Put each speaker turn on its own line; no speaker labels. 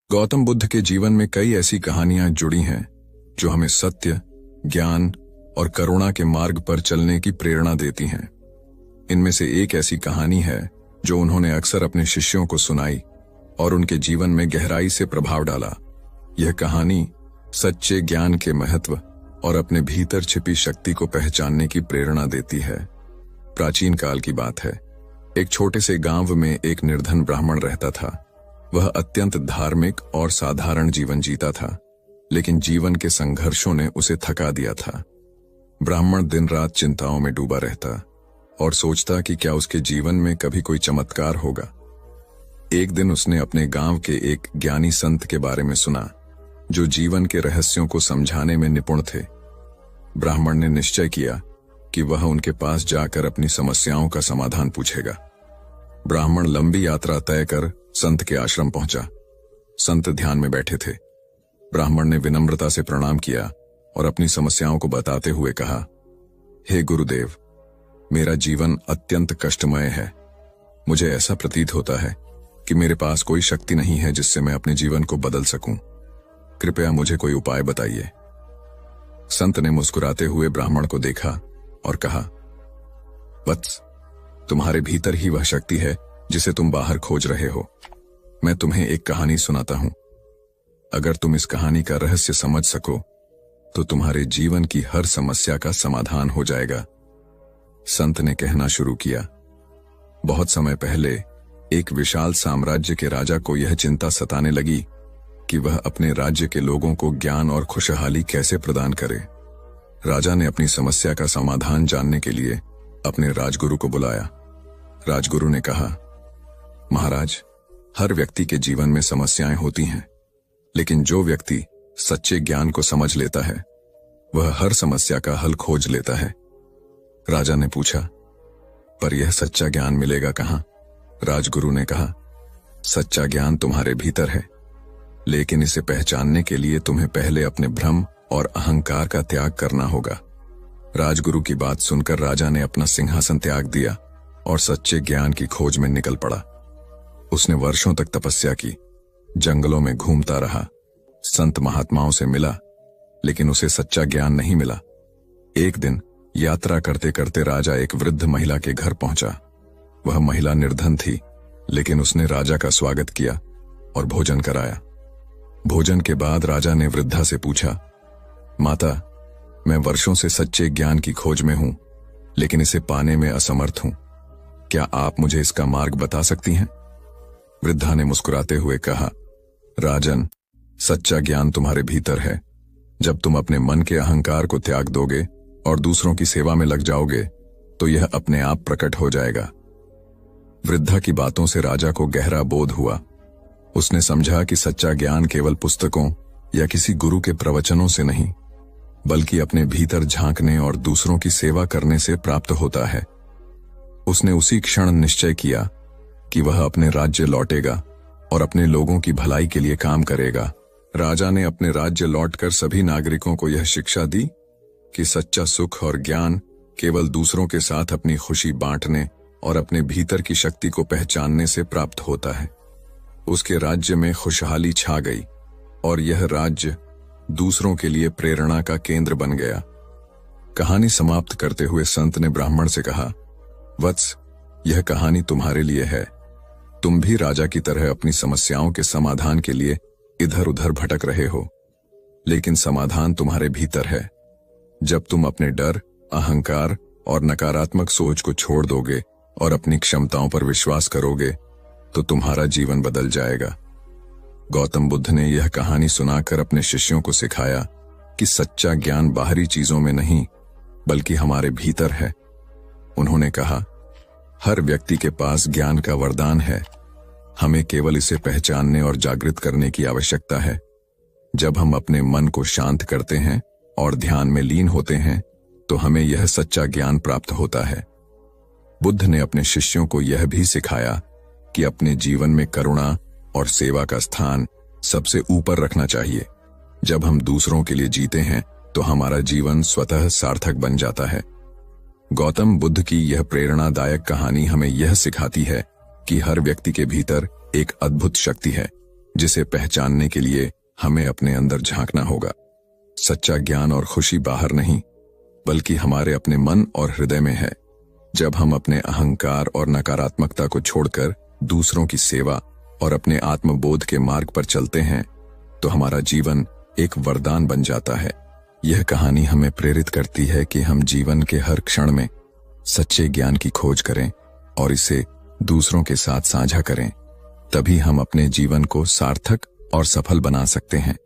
गौतम बुद्ध के जीवन में कई ऐसी कहानियां जुड़ी हैं जो हमें सत्य, ज्ञान और करुणा के मार्ग पर चलने की प्रेरणा देती हैं। इनमें से एक ऐसी कहानी है जो उन्होंने अक्सर अपने शिष्यों को सुनाई और उनके जीवन में गहराई से प्रभाव डाला। यह कहानी सच्चे ज्ञान के महत्व और अपने भीतर छिपी शक्ति को पहचानने की प्रेरणा देती है। प्राचीन काल की बात है। एक छोटे से गांव में एक निर्धन ब्राह्मण रहता था। वह अत्यंत धार्मिक और साधारण जीवन जीता था, लेकिन जीवन के संघर्षों ने उसे थका दिया था। ब्राह्मण दिन रात चिंताओं में डूबा रहता और सोचता कि क्या उसके जीवन में कभी कोई चमत्कार होगा। एक दिन उसने अपने गांव के एक ज्ञानी संत के बारे में सुना जो जीवन के रहस्यों को समझाने में निपुण थे। ब्राह्मण ने निश्चय किया कि वह उनके पास जाकर अपनी समस्याओं का समाधान पूछेगा। ब्राह्मण लंबी यात्रा तय कर संत के आश्रम पहुंचा। संत ध्यान में बैठे थे। ब्राह्मण ने विनम्रता से प्रणाम किया और अपनी समस्याओं को बताते हुए कहा, हे गुरुदेव, मेरा जीवन अत्यंत कष्टमय है। मुझे ऐसा प्रतीत होता है कि मेरे पास कोई शक्ति नहीं है जिससे मैं अपने जीवन को बदल सकूं। कृपया मुझे कोई उपाय बताइए। संत ने मुस्कुराते हुए ब्राह्मण को देखा और कहा, वत्स, तुम्हारे भीतर ही वह शक्ति है जिसे तुम बाहर खोज रहे हो। मैं तुम्हें एक कहानी सुनाता हूं। अगर तुम इस कहानी का रहस्य समझ सको तो तुम्हारे जीवन की हर समस्या का समाधान हो जाएगा। संत ने कहना शुरू किया, बहुत समय पहले एक विशाल साम्राज्य के राजा को यह चिंता सताने लगी कि वह अपने राज्य के लोगों को ज्ञान और खुशहाली कैसे प्रदान करे। राजा ने अपनी समस्या का समाधान जानने के लिए अपने राजगुरु को बुलाया। राजगुरु ने कहा, महाराज, हर व्यक्ति के जीवन में समस्याएं होती हैं, लेकिन जो व्यक्ति सच्चे ज्ञान को समझ लेता है वह हर समस्या का हल खोज लेता है। राजा ने पूछा, पर यह सच्चा ज्ञान मिलेगा कहां? राजगुरु ने कहा, सच्चा ज्ञान तुम्हारे भीतर है, लेकिन इसे पहचानने के लिए तुम्हें पहले अपने भ्रम और अहंकार का त्याग करना होगा। राजगुरु की बात सुनकर राजा ने अपना सिंहासन त्याग दिया और सच्चे ज्ञान की खोज में निकल पड़ा। उसने वर्षों तक तपस्या की, जंगलों में घूमता रहा, संत महात्माओं से मिला, लेकिन उसे सच्चा ज्ञान नहीं मिला। एक दिन यात्रा करते करते राजा एक वृद्ध महिला के घर पहुंचा। वह महिला निर्धन थी, लेकिन उसने राजा का स्वागत किया और भोजन कराया। भोजन के बाद राजा ने वृद्धा से पूछा, माता, मैं वर्षों से सच्चे ज्ञान की खोज में हूं, लेकिन इसे पाने में असमर्थ हूं। क्या आप मुझे इसका मार्ग बता सकती हैं? वृद्धा ने मुस्कुराते हुए कहा, राजन, सच्चा ज्ञान तुम्हारे भीतर है। जब तुम अपने मन के अहंकार को त्याग दोगे और दूसरों की सेवा में लग जाओगे तो यह अपने आप प्रकट हो जाएगा। वृद्धा की बातों से राजा को गहरा बोध हुआ। उसने समझा कि सच्चा ज्ञान केवल पुस्तकों या किसी गुरु के प्रवचनों से नहीं, बल्कि अपने भीतर झांकने और दूसरों की सेवा करने से प्राप्त होता है। उसने उसी क्षण निश्चय किया कि वह अपने राज्य लौटेगा और अपने लोगों की भलाई के लिए काम करेगा। राजा ने अपने राज्य लौटकर सभी नागरिकों को यह शिक्षा दी कि सच्चा सुख और ज्ञान केवल दूसरों के साथ अपनी खुशी बांटने और अपने भीतर की शक्ति को पहचानने से प्राप्त होता है। उसके राज्य में खुशहाली छा गई और यह राज्य दूसरों के लिए प्रेरणा का केंद्र बन गया। कहानी समाप्त करते हुए संत ने ब्राह्मण से कहा, वत्स, यह कहानी तुम्हारे लिए है। तुम भी राजा की तरह अपनी समस्याओं के समाधान के लिए इधर उधर भटक रहे हो, लेकिन समाधान तुम्हारे भीतर है। जब तुम अपने डर, अहंकार और नकारात्मक सोच को छोड़ दोगे और अपनी क्षमताओं पर विश्वास करोगे तो तुम्हारा जीवन बदल जाएगा। गौतम बुद्ध ने यह कहानी सुनाकर अपने शिष्यों को सिखाया कि सच्चा ज्ञान बाहरी चीजों में नहीं, बल्कि हमारे भीतर है। उन्होंने कहा, हर व्यक्ति के पास ज्ञान का वरदान है। हमें केवल इसे पहचानने और जागृत करने की आवश्यकता है। जब हम अपने मन को शांत करते हैं और ध्यान में लीन होते हैं तो हमें यह सच्चा ज्ञान प्राप्त होता है। बुद्ध ने अपने शिष्यों को यह भी सिखाया कि अपने जीवन में करुणा और सेवा का स्थान सबसे ऊपर रखना चाहिए। जब हम दूसरों के लिए जीते हैं तो हमारा जीवन स्वतः सार्थक बन जाता है। गौतम बुद्ध की यह प्रेरणादायक कहानी हमें यह सिखाती है कि हर व्यक्ति के भीतर एक अद्भुत शक्ति है जिसे पहचानने के लिए हमें अपने अंदर झांकना होगा। सच्चा ज्ञान और खुशी बाहर नहीं, बल्कि हमारे अपने मन और हृदय में है। जब हम अपने अहंकार और नकारात्मकता को छोड़कर दूसरों की सेवा और अपने आत्मबोध के मार्ग पर चलते हैं, तो हमारा जीवन एक वरदान बन जाता है। यह कहानी हमें प्रेरित करती है कि हम जीवन के हर क्षण में सच्चे ज्ञान की खोज करें और इसे दूसरों के साथ साझा करें। तभी हम अपने जीवन को सार्थक और सफल बना सकते हैं।